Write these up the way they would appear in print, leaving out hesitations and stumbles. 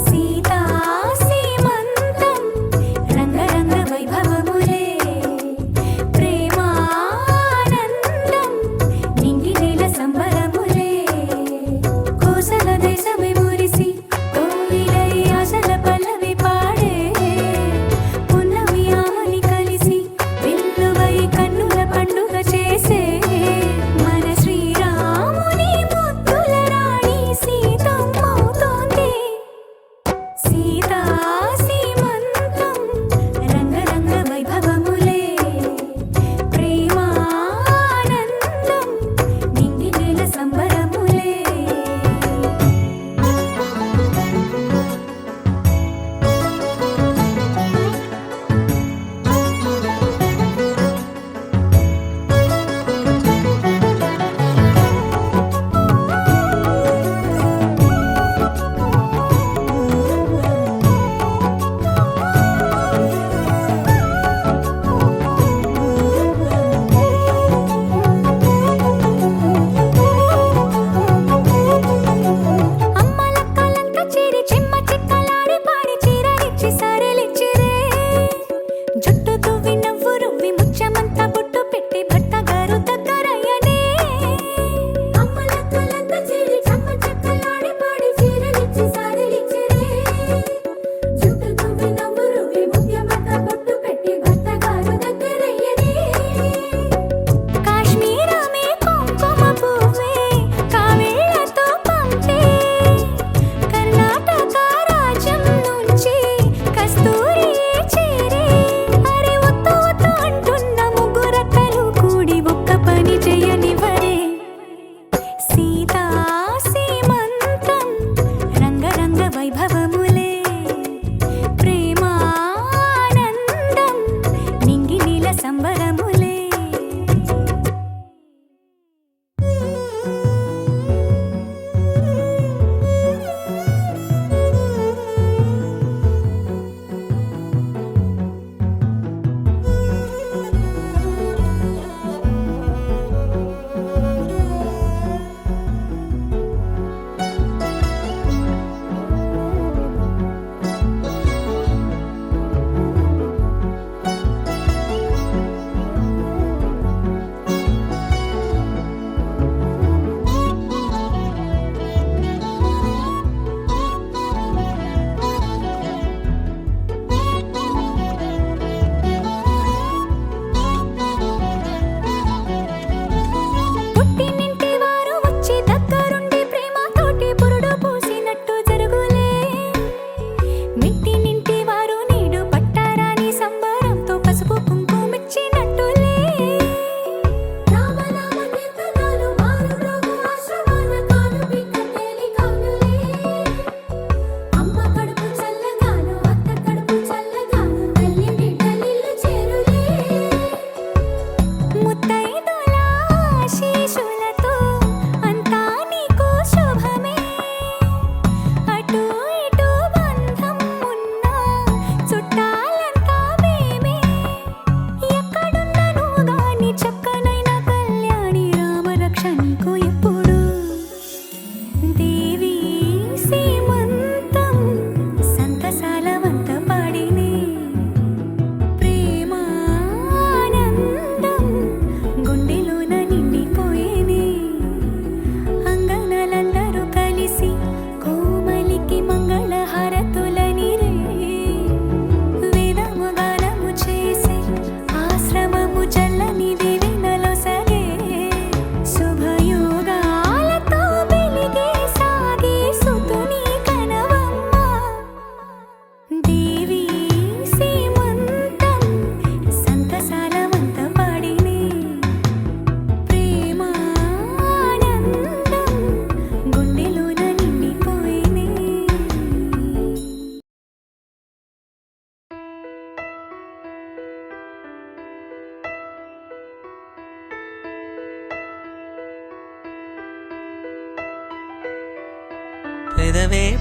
సీతా సీమంతం రంగరంగ వైభవములే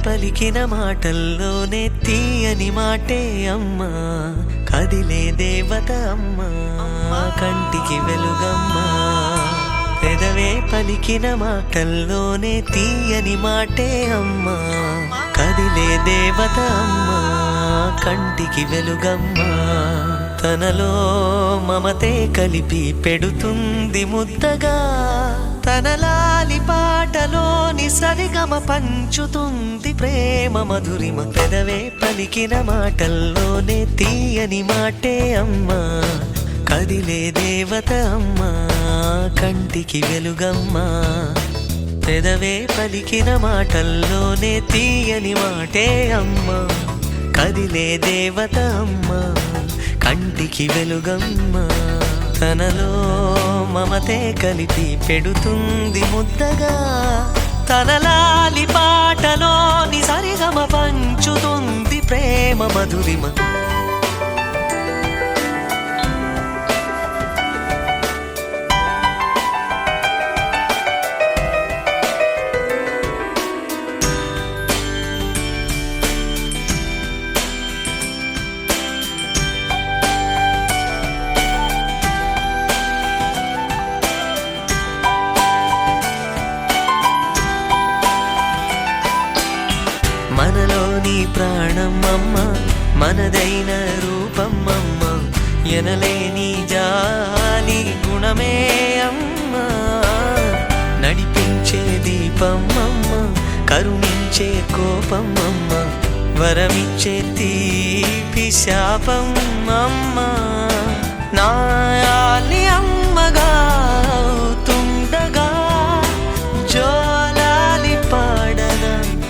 పలికిన మాటల్లోనే తీయని మాటే అమ్మా, కదిలే దేవత అమ్మా, కంటికి వెలుగమ్మా. పెదవే పలికిన మాటల్లోనే తీయని మాటే అమ్మా, కదిలే దేవత అమ్మా, కంటికి వెలుగమ్మా. తనలో మమతే కలిపి పెడుతుంది ముద్దగా, తన లాలి పాటలోని సరిగమ పంచుతుంది ప్రేమ మధురిమ. పెదవే పలికిన మాటల్లోనే తీయని మాటే అమ్మా, కదిలే దేవత అమ్మా, కంటికి వెలుగమ్మా. పెదవే పలికిన మాటల్లోనే తీయని మాటే అమ్మా, కదిలే దేవత అమ్మా, కంటికి వెలుగమ్మా. తనలో మమతే కలిపి పెడుతుంది ముద్దగా, తన లాలి పాటలోని సరిగమ పంచుతుంది ప్రేమ మధురిమ. మనలోని ప్రాణం అమ్మ, మనదైన రూపం అమ్మ, ఎనలేని జాలి గుణమే అమ్మ. నడిపించే దీపం అమ్మ, కరుణించే కోపం అమ్మ, వరమిచ్చే తీపి శాపం అమ్మ. నాయాలి అమ్మగా తుండగా, జోలాలి పాడన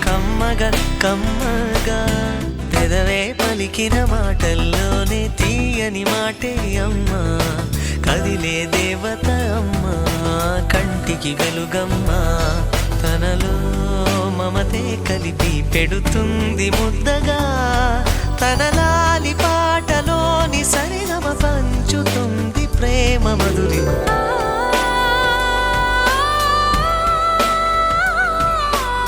కమ్మగా కమ్మగా. పెదవే పలికిన మాటల్లోనే తీయని మాటే అమ్మా, కదిలే దేవత అమ్మా, కంటికి వెలుగమ్మా. తనలో మమతే కలిపి పెడుతుంది ముద్దగా, తన లాలి